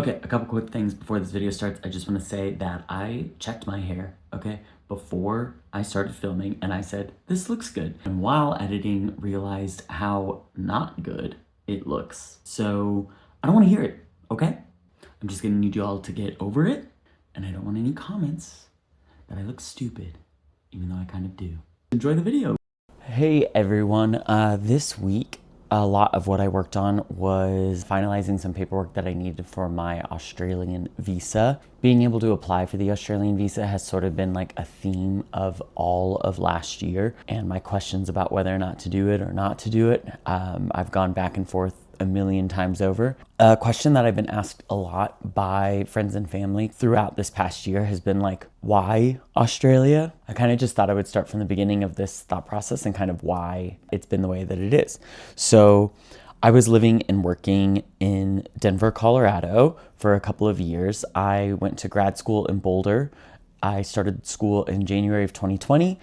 Okay, a couple quick things before this video starts. I just want to say that I checked my hair, okay, before I started filming, and I said, this looks good. And while editing, realized how not good it looks. So I don't want to hear it, okay? I'm just gonna need you all to get over it, and I don't want any comments that I look stupid, even though I kind of do. Enjoy the video. Hey everyone, this week a lot of what I worked on was finalizing some paperwork that I needed for my Australian visa. Being able to apply for the Australian visa has sort of been like a theme of all of last year, and my questions about whether or not to do it or not to do it, I've gone back and forth a million times over. A question that I've been asked a lot by friends and family throughout this past year has been like, why Australia? I kind of just thought I would start from the beginning of this thought process and kind of why it's been the way that it is. So I was living and working in Denver, Colorado for a couple of years. I went to grad school in Boulder. I started school in January of 2020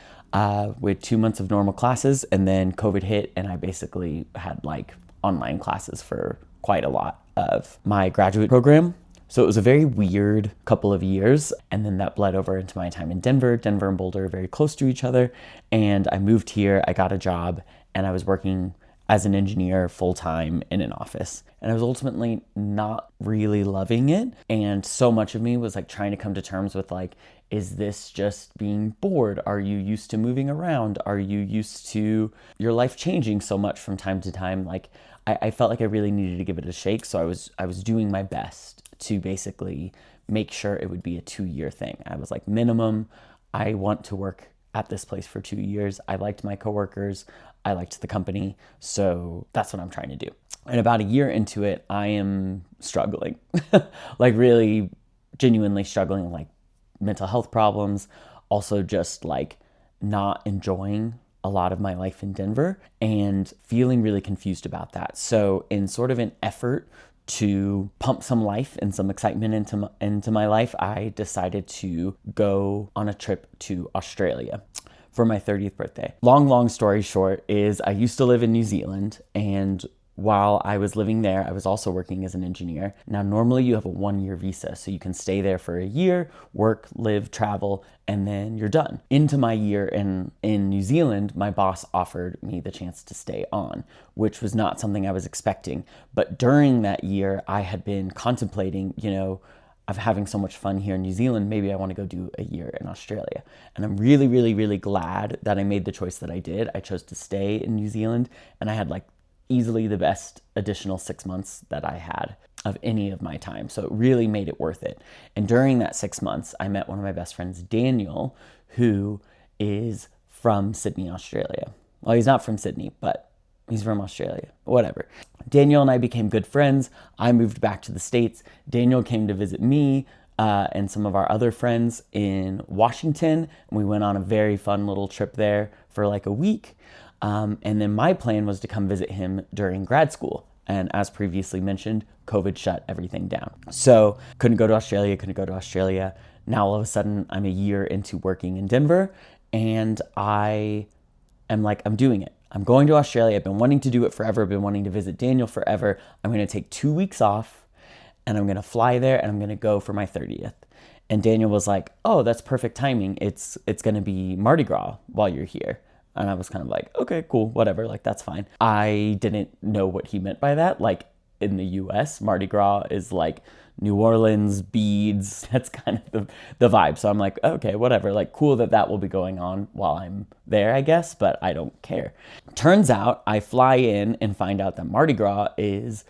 with 2 months of normal classes, and then COVID hit and I basically had like online classes for quite a lot of my graduate program. So it was a very weird couple of years. And then that bled over into my time in Denver. Denver and Boulder are very close to each other. And I moved here, I got a job, and I was working as an engineer full-time in an office. And I was ultimately not really loving it. And so much of me was like trying to come to terms with like, is this just being bored? Are you used to moving around? Are you used to your life changing so much from time to time? Like I felt like I really needed to give it a shake. So I was doing my best to basically make sure it would be a 2-year thing. I was like, minimum, I want to work at this place for 2 years. I liked my coworkers. I liked the company. So that's what I'm trying to do. And about a year into it, I am struggling, like really genuinely struggling with like mental health problems. Also just like not enjoying a lot of my life in Denver and feeling really confused about that. So in sort of an effort to pump some life and some excitement into my life, I decided to go on a trip to Australia for my 30th birthday. Long story short is I used to live in New Zealand, and while I was living there, I was also working as an engineer. Now, normally you have a 1-year visa, so you can stay there for a year, work, live, travel, and then you're done. Into my year in New Zealand, my boss offered me the chance to stay on, which was not something I was expecting. But during that year, I had been contemplating, of having so much fun here in New Zealand, maybe I want to go do a year in Australia. And I'm really glad that I made the choice that I did. I chose to stay in New Zealand, and I had like easily the best additional 6 months that I had of any of my time. So it really made it worth it. And during that 6 months, I met one of my best friends, Daniel, who is from Sydney, Australia. Well, he's not from Sydney, but he's from Australia, whatever. Daniel and I became good friends. I moved back to the States. Daniel came to visit me and some of our other friends in Washington. And we went on a very fun little trip there for like a week. And then my plan was to come visit him during grad school. And as previously mentioned, COVID shut everything down. So couldn't go to Australia. Now all of a sudden I'm a year into working in Denver, and I am like, I'm doing it. I'm going to Australia. I've been wanting to do it forever. I've been wanting to visit Daniel forever. I'm going to take 2 weeks off, and I'm going to fly there, and I'm going to go for my 30th. And Daniel was like, oh, that's perfect timing. It's going to be Mardi Gras while you're here. And I was kind of like, okay, cool, whatever, like that's fine. I didn't know what he meant by that. Like in the US, Mardi Gras is like New Orleans, beads, that's kind of the vibe. So I'm like, okay, whatever, like cool that will be going on while I'm there, I guess, but I don't care. Turns out I fly in and find out that Mardi Gras is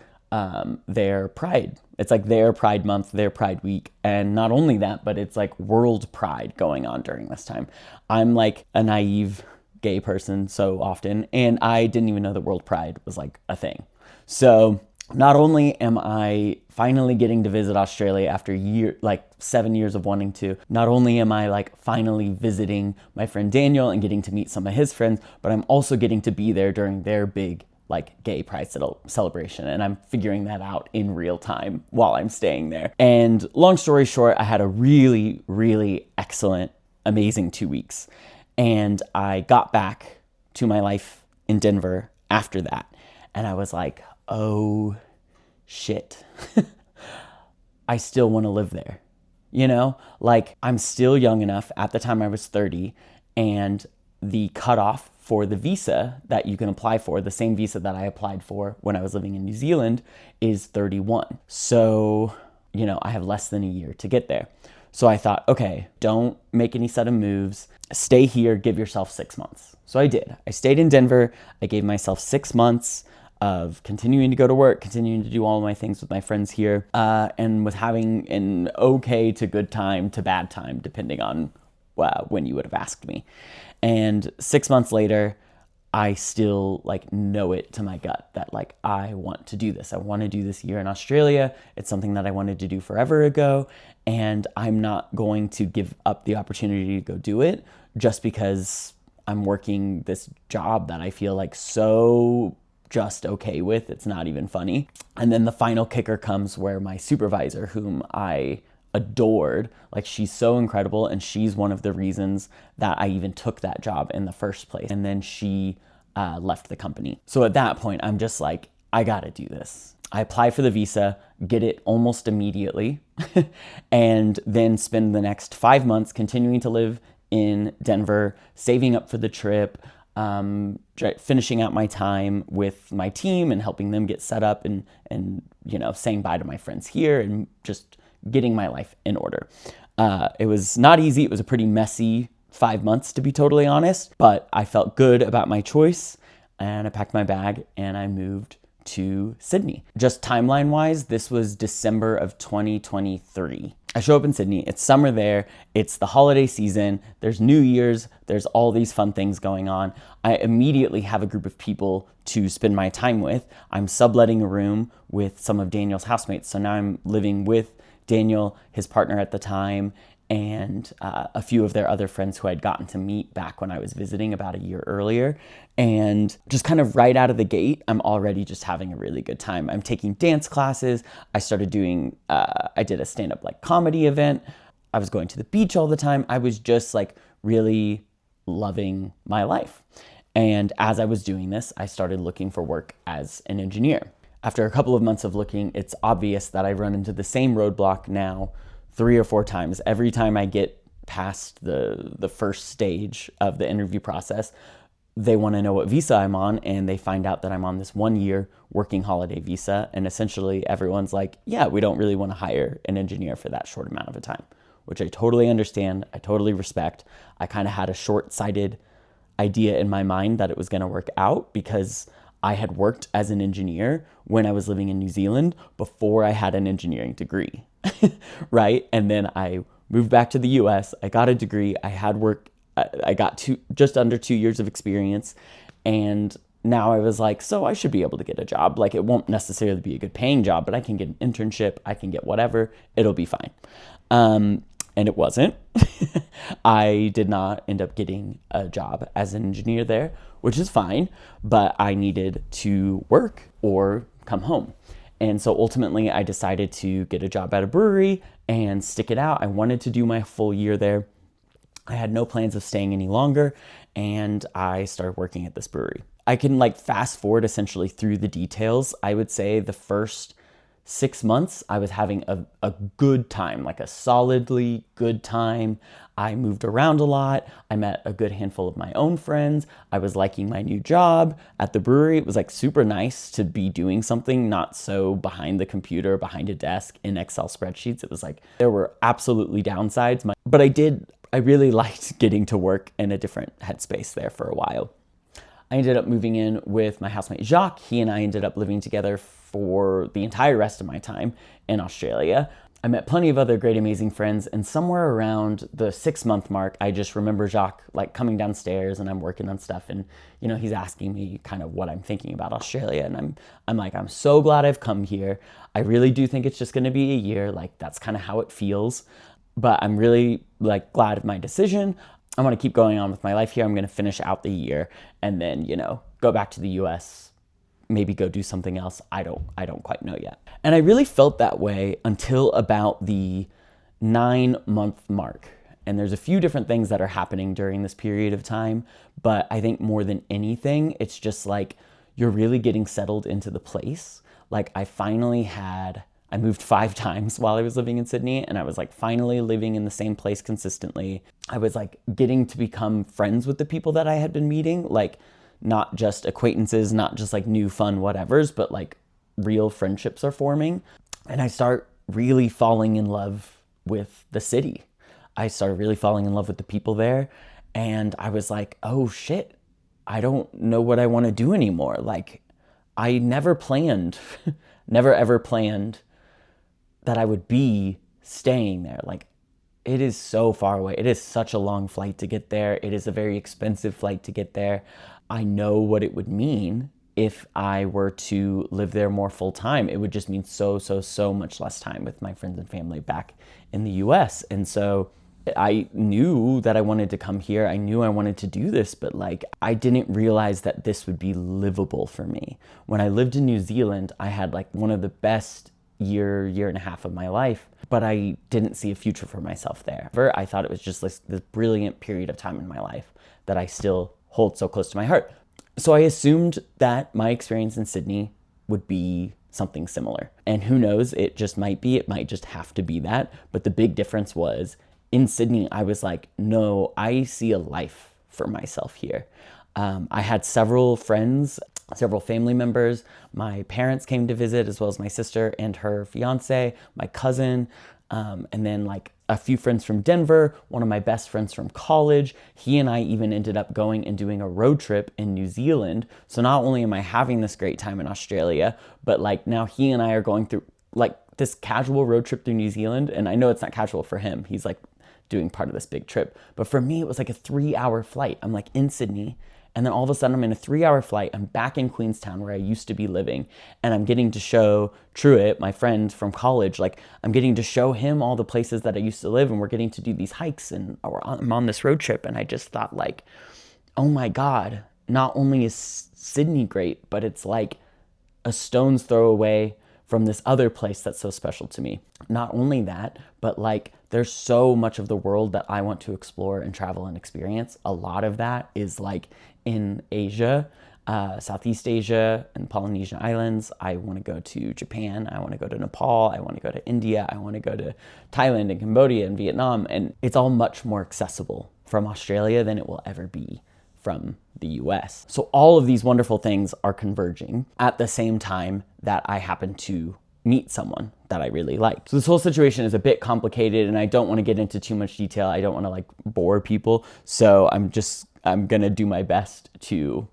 their pride. It's like their pride month, their pride week. And not only that, but it's like world pride going on during this time. I'm like a naive gay person so often, and I didn't even know that World Pride was like a thing. So not only am I finally getting to visit Australia after 7 years of wanting to, not only am I like finally visiting my friend Daniel and getting to meet some of his friends, but I'm also getting to be there during their big like gay pride celebration. And I'm figuring that out in real time while I'm staying there. And long story short, I had a really excellent, amazing 2 weeks. And I got back to my life in Denver after that. And I was like, oh shit. I still want to live there. You know, like I'm still young enough. At the time I was 30, and the cutoff for the visa that you can apply for, the same visa that I applied for when I was living in New Zealand, is 31. So, you know, I have less than a year to get there. So I thought, okay, don't make any sudden moves. Stay here, give yourself 6 months. So I did. I stayed in Denver. I gave myself 6 months of continuing to go to work, continuing to do all of my things with my friends here, and was having an okay to good time to bad time, depending on when you would have asked me. And 6 months later, I still like know it to my gut that like I want to do this. I want to do this year in Australia. It's something that I wanted to do forever ago, and I'm not going to give up the opportunity to go do it just because I'm working this job that I feel like so just okay with. It's not even funny. And then the final kicker comes where my supervisor, whom I adored, like she's so incredible, and she's one of the reasons that I even took that job in the first place. And then she left the company. So at that point, I'm just like, I gotta do this. I apply for the visa, get it almost immediately, and then spend the next 5 months continuing to live in Denver, saving up for the trip, finishing out my time with my team and helping them get set up, and you know, saying bye to my friends here and just getting my life in order. It was not easy. It was a pretty messy 5 months, to be totally honest, but I felt good about my choice, and I packed my bag and I moved to Sydney. Just timeline wise, this was December of 2023. I show up in Sydney, it's summer there, it's the holiday season, there's New Year's, there's all these fun things going on. I immediately have a group of people to spend my time with. I'm subletting a room with some of Daniel's housemates. So now I'm living with Daniel, his partner at the time, and a few of their other friends who I'd gotten to meet back when I was visiting about a year earlier. And just kind of right out of the gate, I'm already just having a really good time. I'm taking dance classes. I started doing, I did a stand-up like comedy event. I was going to the beach all the time. I was just like really loving my life. And as I was doing this, I started looking for work as an engineer. After a couple of months of looking, it's obvious that I run into the same roadblock now 3 or 4 times. Every time I get past the first stage of the interview process, they want to know what visa I'm on, and they find out that I'm on this 1-year working holiday visa. And essentially everyone's like, yeah, we don't really want to hire an engineer for that short amount of a time, which I totally understand. I totally respect. I kind of had a short-sighted idea in my mind that it was going to work out because I had worked as an engineer when I was living in New Zealand before I had an engineering degree, right? And then I moved back to the US, I got a degree, I had work, I got just under 2 years of experience, and now I was like, so I should be able to get a job. Like, it won't necessarily be a good paying job, but I can get an internship, I can get whatever, it'll be fine. And it wasn't. I did not end up getting a job as an engineer there, which is fine, but I needed to work or come home. And so ultimately I decided to get a job at a brewery and stick it out. I wanted to do my full year there. I had no plans of staying any longer, and I started working at this brewery. I can like fast forward essentially through the details. I would say the first 6 months, I was having a good time, like a solidly good time. I moved around a lot. I met a good handful of my own friends. I was liking my new job at the brewery. It was like super nice to be doing something, not so behind the computer, behind a desk in Excel spreadsheets. It was like, there were absolutely downsides, but I really liked getting to work in a different headspace there for a while. I ended up moving in with my housemate Jacques. He and I ended up living together for the entire rest of my time in Australia. I met plenty of other great, amazing friends, and somewhere around the 6-month mark, I just remember Jacques like coming downstairs, and I'm working on stuff, and you know, he's asking me kind of what I'm thinking about Australia, and I'm like, I'm so glad I've come here. I really do think it's just going to be a year. Like, that's kind of how it feels, but I'm really like glad of my decision. I want to keep going on with my life here. I'm going to finish out the year and then, you know, go back to the US, maybe go do something else. I don't quite know yet. And I really felt that way until about the 9-month mark. And there's a few different things that are happening during this period of time, but I think more than anything, it's just like you're really getting settled into the place. Like, I finally had I moved 5 times while I was living in Sydney, and I was like finally living in the same place consistently. I was like getting to become friends with the people that I had been meeting, like not just acquaintances, not just like new fun whatevers, but like real friendships are forming. And I start really falling in love with the city. I started really falling in love with the people there. And I was like, oh shit, I don't know what I want to do anymore. Like, I never planned, never ever planned that I would be staying there. Like, it is so far away. It is such a long flight to get there. It is a very expensive flight to get there. I know what it would mean if I were to live there more full time. It would just mean so much less time with my friends and family back in the US. And so I knew that I wanted to come here. I knew I wanted to do this, but like I didn't realize that this would be livable for me. When I lived in New Zealand, I had like one of the best year and a half of my life, but I didn't see a future for myself there. I thought it was just like this brilliant period of time in my life that I still hold so close to my heart. So I assumed that my experience in Sydney would be something similar. And who knows, it just might be, it might just have to be that. But the big difference was in Sydney, I was like, no, I see a life for myself here. I had several friends, several family members. My parents came to visit, as well as my sister and her fiance, my cousin, and then like a few friends from Denver, one of my best friends from college. He and I even ended up going and doing a road trip in New Zealand. So not only am I having this great time in Australia, but like now he and I are going through like this casual road trip through New Zealand. And I know it's not casual for him. He's like doing part of this big trip. But for me, it was like a 3-hour flight. I'm like in Sydney, and then all of a sudden I'm in a 3-hour flight. I'm back in Queenstown where I used to be living. And I'm getting to show Truett, my friend from college, like I'm getting to show him all the places that I used to live. And we're getting to do these hikes, and I'm on this road trip. And I just thought like, oh my God, not only is Sydney great, but it's like a stone's throw away from this other place that's so special to me. Not only that, but like there's so much of the world that I want to explore and travel and experience. A lot of that is like in Asia, Southeast Asia and Polynesian Islands. I want to go to Japan. I want to go to Nepal. I want to go to India. I want to go to Thailand and Cambodia and Vietnam. And it's all much more accessible from Australia than it will ever be from the US. So all of these wonderful things are converging at the same time that I happen to meet someone that I really like. So this whole situation is a bit complicated, and I don't want to get into too much detail. I don't want to like bore people. So I'm gonna do my best to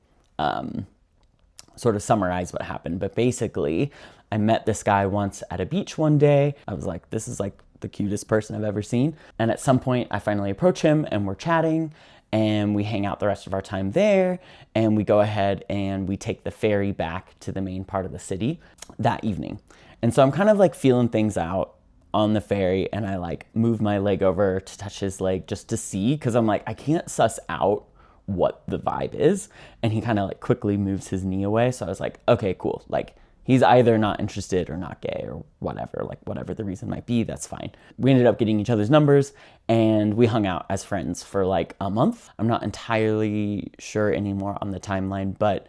sort of summarize what happened. But basically, I met this guy once at a beach one day. I was like, this is like the cutest person I've ever seen. And at some point I finally approach him and we're chatting, and we hang out the rest of our time there, and we go ahead and we take the ferry back to the main part of the city that evening. And so I'm kind of like feeling things out on the ferry, and I like move my leg over to touch his leg just to see, because I'm like, I can't suss out what the vibe is. And he kind of like quickly moves his knee away. So I was like, okay, cool. Like he's either not interested or not gay or whatever, like whatever the reason might be, that's fine. We ended up getting each other's numbers, and we hung out as friends for like a month. I'm not entirely sure anymore on the timeline, but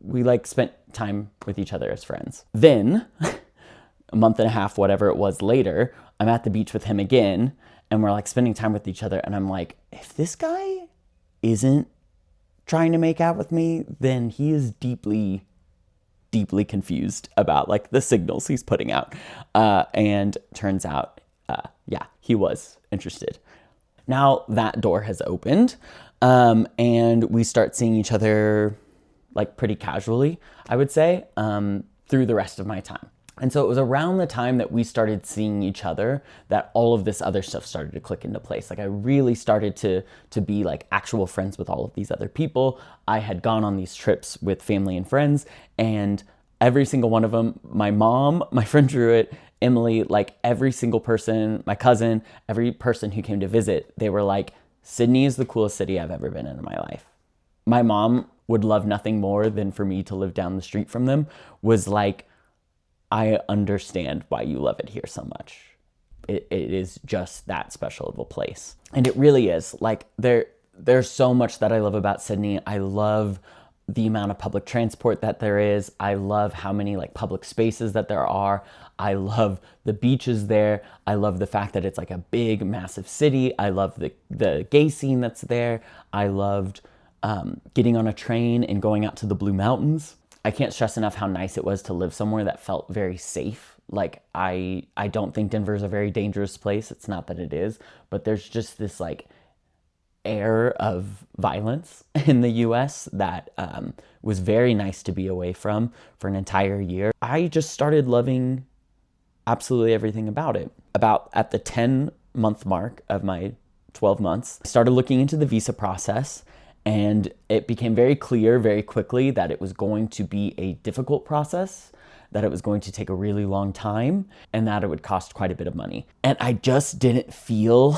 we like spent time with each other as friends. Then a month and a half, whatever it was later, I'm at the beach with him again, and we're like spending time with each other. And I'm like, if this guy isn't trying to make out with me, then he is deeply confused about like the signals he's putting out. And turns out, yeah, he was interested. Now that door has opened, and we start seeing each other like pretty casually, I would say, through the rest of my time. And so it was around the time that we started seeing each other that all of this other stuff started to click into place. Like I really started to be like actual friends with all of these other people. I had gone on these trips with family and friends, and every single one of them, my mom, my friend Druitt, Emily, like every single person, my cousin, every person who came to visit, they were like, Sydney is the coolest city I've ever been in my life. My mom would love nothing more than for me to live down the street from them. Was like, I understand why you love it here so much. It is just that special of a place. And it really is. Like there's so much that I love about Sydney. I love the amount of public transport that there is. I love how many like public spaces that there are. I love the beaches there. I love the fact that it's like a big, massive city. I love the gay scene that's there. I loved getting on a train and going out to the Blue Mountains. I can't stress enough how nice it was to live somewhere that felt very safe. Like I don't think Denver is a very dangerous place. It's not that it is, but there's just this like air of violence in the US that was very nice to be away from for an entire year. I just started loving absolutely everything about it. About at the 10-month mark of my 12 months, I started looking into the visa process, and it became very clear very quickly that it was going to be a difficult process, that it was going to take a really long time, and that it would cost quite a bit of money. And I just didn't feel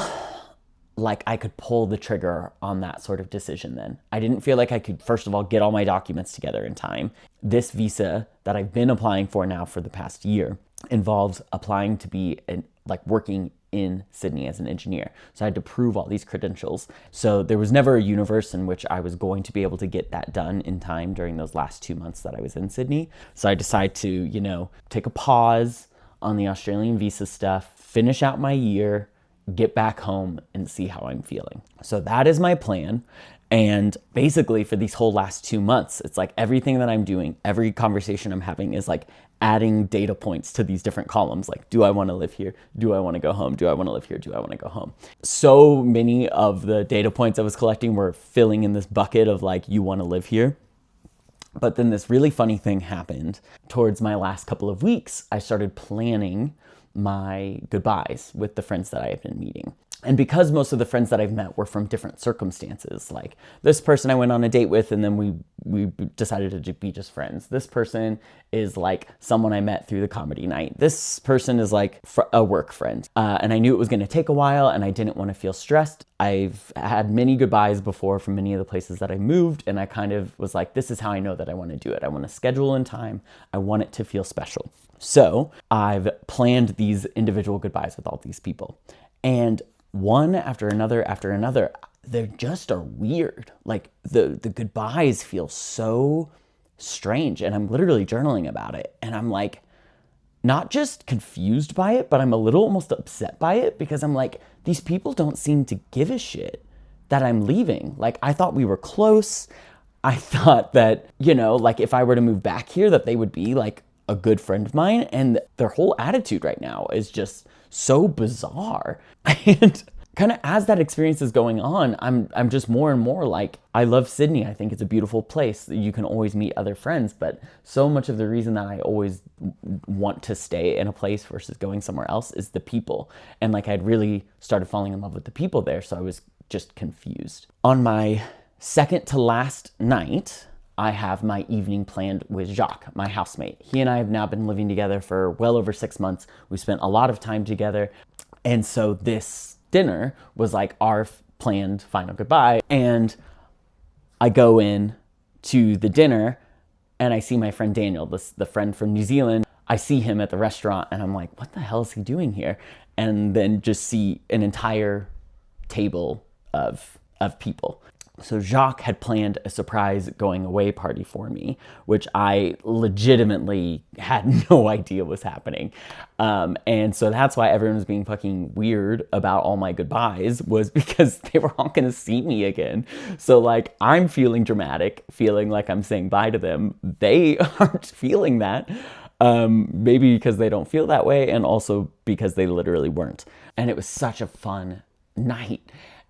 like I could pull the trigger on that sort of decision then. I didn't feel like I could, first of all, get all my documents together in time. This visa that I've been applying for now for the past year involves applying to be working in Sydney as an engineer. So I had to prove all these credentials. So there was never a universe in which I was going to be able to get that done in time during those last 2 months that I was in Sydney. So I decided to, take a pause on the Australian visa stuff, finish out my year, get back home and see how I'm feeling. So that is my plan. And basically for these whole last 2 months, it's like everything that I'm doing, every conversation I'm having is like adding data points to these different columns. Like, do I want to live here? Do I want to go home? Do I want to live here? Do I want to go home? So many of the data points I was collecting were filling in this bucket of like, you want to live here. But then this really funny thing happened. Towards my last couple of weeks, I started planning my goodbyes with the friends that I have been meeting. And because most of the friends that I've met were from different circumstances, like this person I went on a date with and then we decided to be just friends. This person is like someone I met through the comedy night. This person is like a work friend. And I knew it was going to take a while and I didn't want to feel stressed. I've had many goodbyes before from many of the places that I moved, and I kind of was like, this is how I know that I want to do it. I want to schedule in time. I want it to feel special. So I've planned these individual goodbyes with all these people. And one after another, they just are weird. Like the goodbyes feel so strange, and I'm literally journaling about it. And I'm like, not just confused by it, but I'm a little almost upset by it, because I'm like, these people don't seem to give a shit that I'm leaving. Like, I thought we were close. I thought that, like if I were to move back here, that they would be like a good friend of mine, and their whole attitude right now is just so bizarre. And kind of as that experience is going on, I'm just more and more like, I love Sydney. I think it's a beautiful place. You can always meet other friends, but so much of the reason that I always want to stay in a place versus going somewhere else is the people. And like, I'd really started falling in love with the people there, so I was just confused. On my second to last night, I have my evening planned with Jacques, my housemate. He and I have now been living together for well over 6 months. We spent a lot of time together. And so this dinner was like our planned final goodbye. And I go in to the dinner and I see my friend Daniel, the friend from New Zealand. I see him at the restaurant and I'm like, what the hell is he doing here? And then just see an entire table of people. So Jacques had planned a surprise going away party for me, which I legitimately had no idea was happening. And so that's why everyone was being fucking weird about all my goodbyes, was because they were all gonna see me again. So like, I'm feeling dramatic, feeling like I'm saying bye to them. They aren't feeling that. Maybe because they don't feel that way, and also because they literally weren't. And it was such a fun night.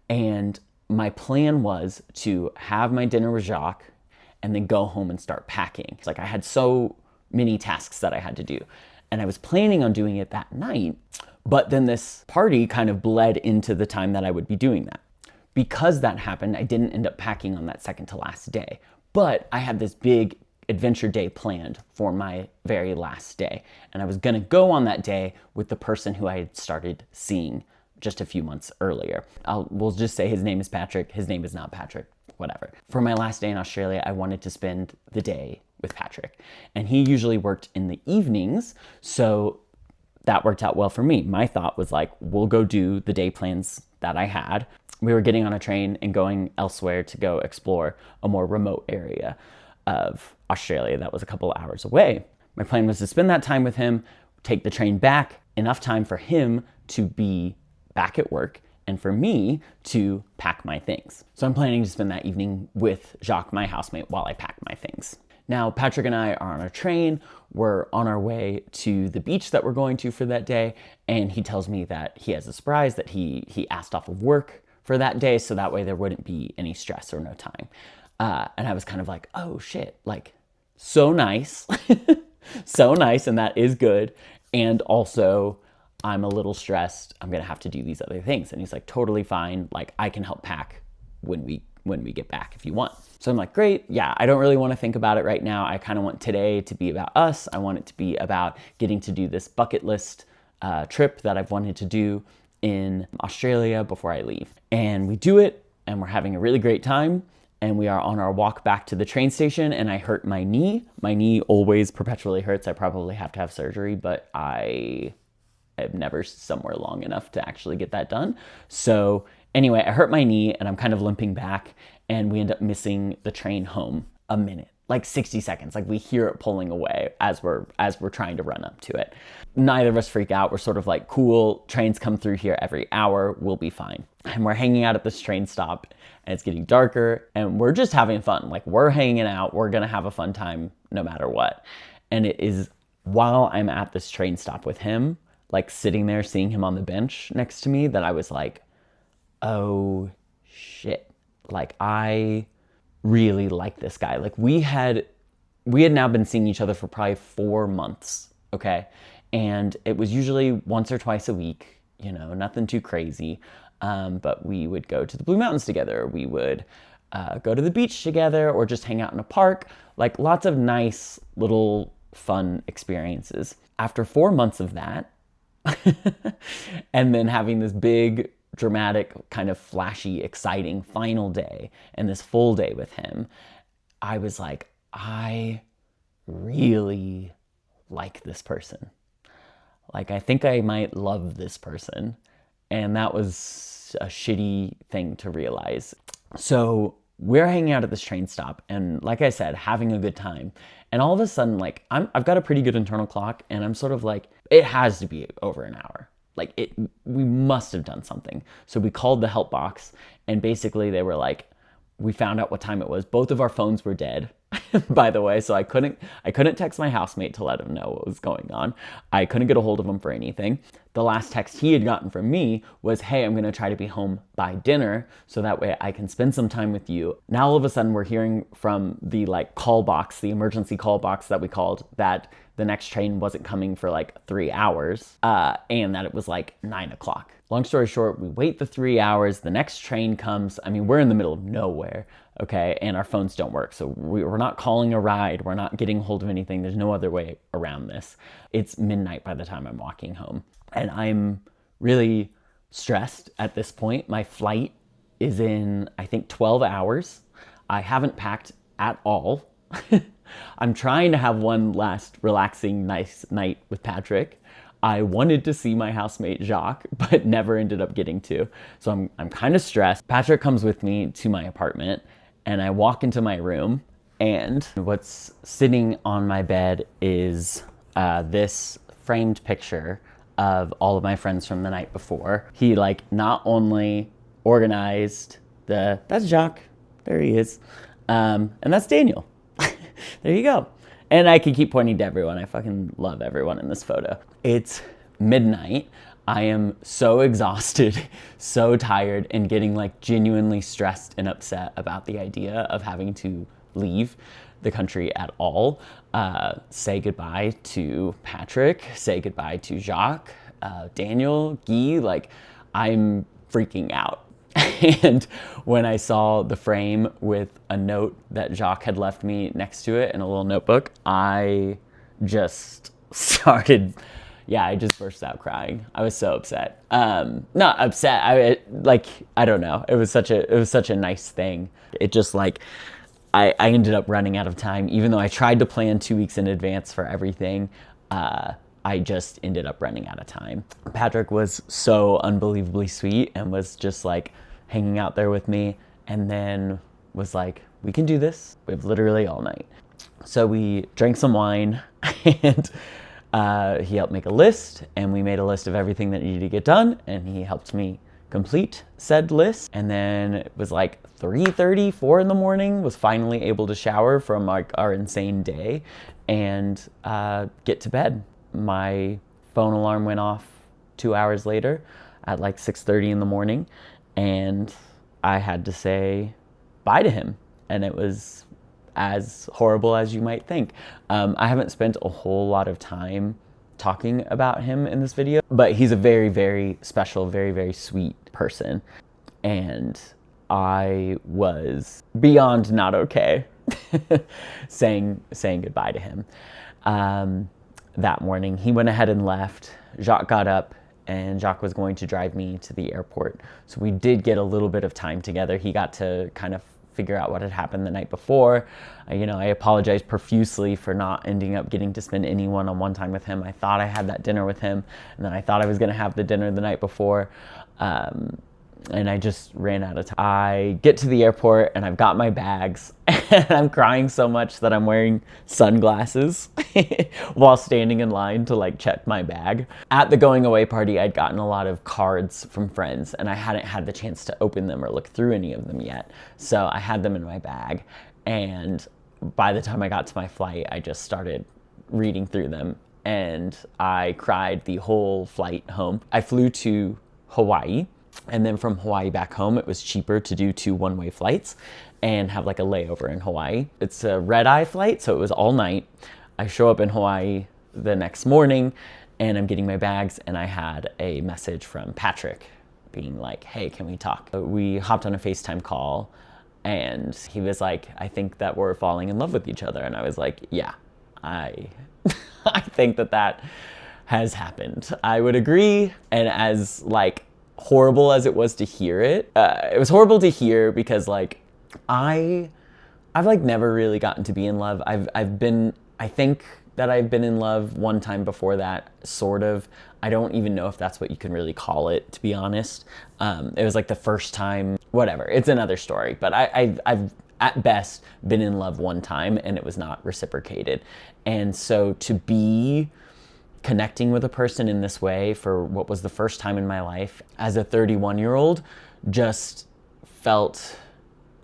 And my plan was to have my dinner with Jacques and then go home and start packing. It's like I had so many tasks that I had to do, and I was planning on doing it that night, but then this party kind of bled into the time that I would be doing that. Because that happened, I didn't end up packing on that second to last day, but I had this big adventure day planned for my very last day, and I was gonna go on that day with the person who I had started seeing just a few months earlier. We'll just say his name is Patrick. His name is not Patrick, whatever. For my last day in Australia, I wanted to spend the day with Patrick. And he usually worked in the evenings, so that worked out well for me. My thought was like, we'll go do the day plans that I had. We were getting on a train and going elsewhere to go explore a more remote area. of Australia that was a couple hours away. My plan was to spend that time with him, take the train back, enough time for him to be back at work and for me to pack my things. So I'm planning to spend that evening with Jacques, my housemate, while I pack my things. Now, Patrick and I are on a train. We're on our way to the beach that we're going to for that day. And he tells me that he has a surprise, that he asked off of work for that day. So that way there wouldn't be any stress or no time. And I was kind of like, oh shit, like so nice, so nice. And that is good. And also I'm a little stressed. I'm going to have to do these other things. And he's like, totally fine. Like I can help pack when we get back if you want. So I'm like, great. Yeah, I don't really want to think about it right now. I kind of want today to be about us. I want it to be about getting to do this bucket list trip that I've wanted to do in Australia before I leave. And we do it and we're having a really great time. And we are on our walk back to the train station and I hurt my knee. My knee always perpetually hurts. I probably have to have surgery, but I am never somewhere long enough to actually get that done. So anyway, I hurt my knee and I'm kind of limping back and we end up missing the train home a minute, like 60 seconds. Like we hear it pulling away as we're trying to run up to it. Neither of us freak out. We're sort of like, cool, trains come through here every hour. We'll be fine. And we're hanging out at this train stop and it's getting darker and we're just having fun. Like we're hanging out. We're going to have a fun time no matter what. And it is while I'm at this train stop with him, like sitting there, seeing him on the bench next to me, that I was like, oh shit. Like I really like this guy. Like we had now been seeing each other for probably 4 months. Okay. And it was usually once or twice a week, you know, nothing too crazy. But we would go to the Blue Mountains together. We would go to the beach together or just hang out in a park, like lots of nice little fun experiences. After 4 months of that, and then having this big, dramatic, kind of flashy, exciting final day and this full day with him, I was like, I really like this person. Like, I think I might love this person. And that was a shitty thing to realize. So we're hanging out at this train stop and like I said, having a good time. And all of a sudden, like I've got a pretty good internal clock and I'm sort of like, it has to be over an hour. Like we must have done something. So we called the help box and basically they were like, we found out what time it was. Both of our phones were dead, by the way. So I couldn't text my housemate to let him know what was going on. I couldn't get a hold of him for anything. The last text he had gotten from me was, hey, I'm going to try to be home by dinner so that way I can spend some time with you. Now all of a sudden we're hearing from the like call box, the emergency call box that we called, that the next train wasn't coming for like 3 hours and that it was like 9 o'clock. Long story short, we wait the 3 hours, the next train comes. I mean, we're in the middle of nowhere, okay? And our phones don't work. So we're not calling a ride. We're not getting hold of anything. There's no other way around this. It's midnight by the time I'm walking home. And I'm really stressed at this point. My flight is in, I think, 12 hours. I haven't packed at all. I'm trying to have one last relaxing, nice night with Patrick. I wanted to see my housemate Jacques, but never ended up getting to. So I'm kind of stressed. Patrick comes with me to my apartment and I walk into my room and what's sitting on my bed is this framed picture of all of my friends from the night before. He like not only organized that's Jacques, there he is, and that's Daniel. There you go. And I can keep pointing to everyone. I fucking love everyone in this photo. It's midnight. I am so exhausted, so tired, and getting like genuinely stressed and upset about the idea of having to leave the country at all. Say goodbye to Patrick, say goodbye to Jacques, Daniel, Guy. Like, I'm freaking out. And when I saw the frame with a note that Jacques had left me next to it in a little notebook, I just started, I just burst out crying. I was so upset. Not upset. I don't know. It was such a nice thing. It just like, I ended up running out of time, even though I tried to plan 2 weeks in advance for everything. I just ended up running out of time. Patrick was so unbelievably sweet and was just like hanging out there with me and then was like, we can do this. We have literally all night. So we drank some wine and he helped make a list, and we made a list of everything that needed to get done, and he helped me complete said list. And then it was like 3:30, 4 in the morning, was finally able to shower from like our insane day and get to bed. My phone alarm went off 2 hours later at like 6:30 in the morning, and I had to say bye to him. And it was as horrible as you might think. I haven't spent a whole lot of time talking about him in this video, but he's a very, very special, very, very sweet person. And I was beyond not okay saying goodbye to him. That morning, he went ahead and left. Jacques got up, and Jacques was going to drive me to the airport. So we did get a little bit of time together. He got to kind of figure out what had happened the night before. I apologized profusely for not ending up getting to spend any one-on-one time with him. I thought I had that dinner with him, and then I thought I was going to have the dinner the night before. And I just ran out of time. I get to the airport and I've got my bags and I'm crying so much that I'm wearing sunglasses while standing in line to like check my bag. At the going away party, I'd gotten a lot of cards from friends and I hadn't had the chance to open them or look through any of them yet. So I had them in my bag, and by the time I got to my flight, I just started reading through them and I cried the whole flight home. I flew to Hawaii. And then from Hawaii back home, it was cheaper to do 2 one-way flights and have like a layover in Hawaii. It's a red-eye flight, so it was all night. I show up in Hawaii the next morning and I'm getting my bags, and I had a message from Patrick being like, hey, can we talk? We hopped on a FaceTime call and he was like, I think that we're falling in love with each other. And I was like, yeah, I think that has happened. I would agree. And as like horrible as it was to hear it was horrible to hear because like I've like never really gotten to be in love. I think that I've been in love one time before that, sort of. I don't even know if that's what you can really call it, to be honest. It was like the first time, whatever, it's another story, but I've at best been in love one time and it was not reciprocated. And so to be connecting with a person in this way for what was the first time in my life as a 31-year-old just felt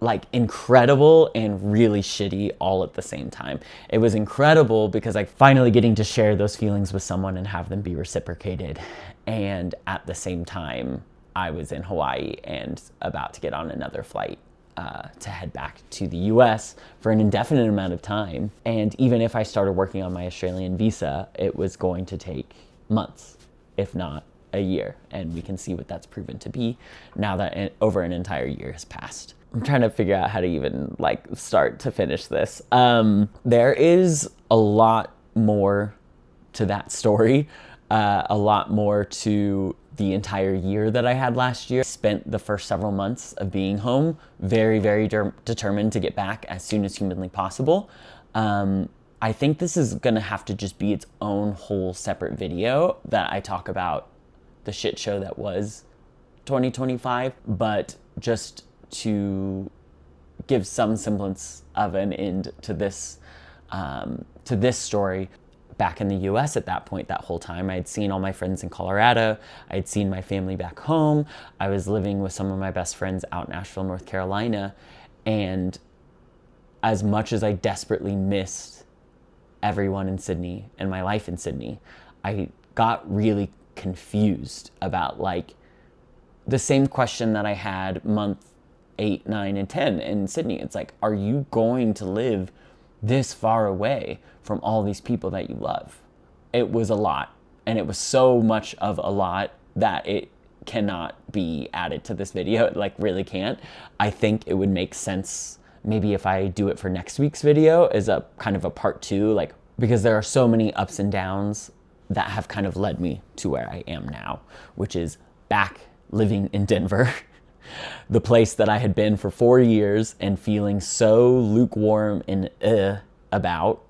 like incredible and really shitty all at the same time. It was incredible because like finally getting to share those feelings with someone and have them be reciprocated. And at the same time, I was in Hawaii and about to get on another flight to head back to the US for an indefinite amount of time. And even if I started working on my Australian visa, it was going to take months, if not a year. And we can see what that's proven to be now that over an entire year has passed. I'm trying to figure out how to even like start to finish this. There is a lot more to that story, a lot more to the entire year that I had last year. Spent the first several months of being home very, very determined to get back as soon as humanly possible. I think this is gonna have to just be its own whole separate video that I talk about the shit show that was 2025, but just to give some semblance of an end to this story. Back in the US at that point, that whole time, I had seen all my friends in Colorado. I had seen my family back home. I was living with some of my best friends out in Asheville, North Carolina. And as much as I desperately missed everyone in Sydney and my life in Sydney, I got really confused about like the same question that I had month 8, 9, and 10 in Sydney. It's like, are you going to live this far away from all these people that you love? It was a lot, and it was so much of a lot that it cannot be added to this video. It like really can't. I think it would make sense maybe if I do it for next week's video as a kind of a part 2, like because there are so many ups and downs that have kind of led me to where I am now, which is back living in Denver, the place that I had been for 4 years and feeling so lukewarm and about,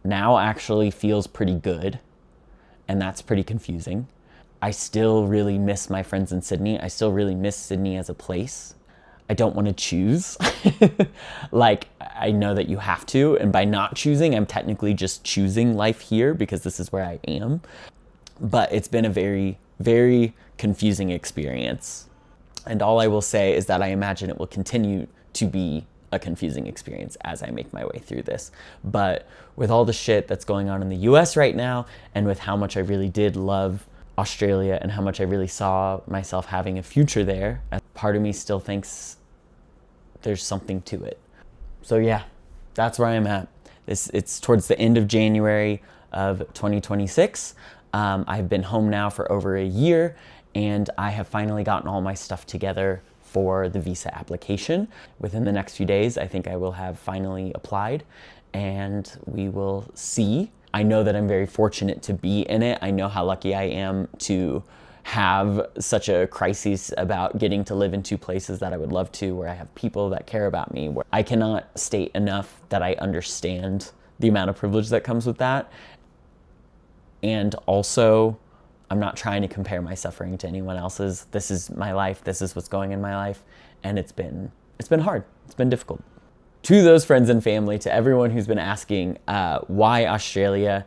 now actually feels pretty good. And that's pretty confusing. I still really miss my friends in Sydney. I still really miss Sydney as a place. I don't want to choose. Like, I know that you have to, and by not choosing, I'm technically just choosing life here because this is where I am. But it's been a very, very confusing experience. And all I will say is that I imagine it will continue to be a confusing experience as I make my way through this. But with all the shit that's going on in the US right now, and with how much I really did love Australia and how much I really saw myself having a future there, part of me still thinks there's something to it. So yeah, that's where I'm at. It's towards the end of January of 2026. I've been home now for over a year, and I have finally gotten all my stuff together for the visa application. Within the next few days, I think I will have finally applied, and we will see. I know that I'm very fortunate to be in it. I know how lucky I am to have such a crisis about getting to live in two places that I would love to, where I have people that care about me. Where I cannot state enough that I understand the amount of privilege that comes with that. And also, I'm not trying to compare my suffering to anyone else's. This is my life. This is what's going in my life. And it's been hard. It's been difficult. To those friends and family, to everyone who's been asking why Australia,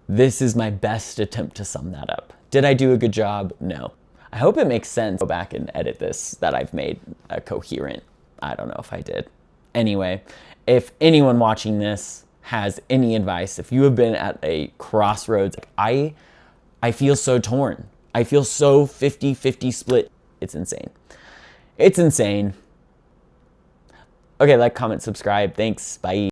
this is my best attempt to sum that up. Did I do a good job? No. I hope it makes sense. Go back and edit this, that I've made a coherent. I don't know if I did. Anyway, if anyone watching this has any advice, if you have been at a crossroads, I feel so torn. I feel so 50-50 split. It's insane. It's insane. Okay, like, comment, subscribe. Thanks. Bye.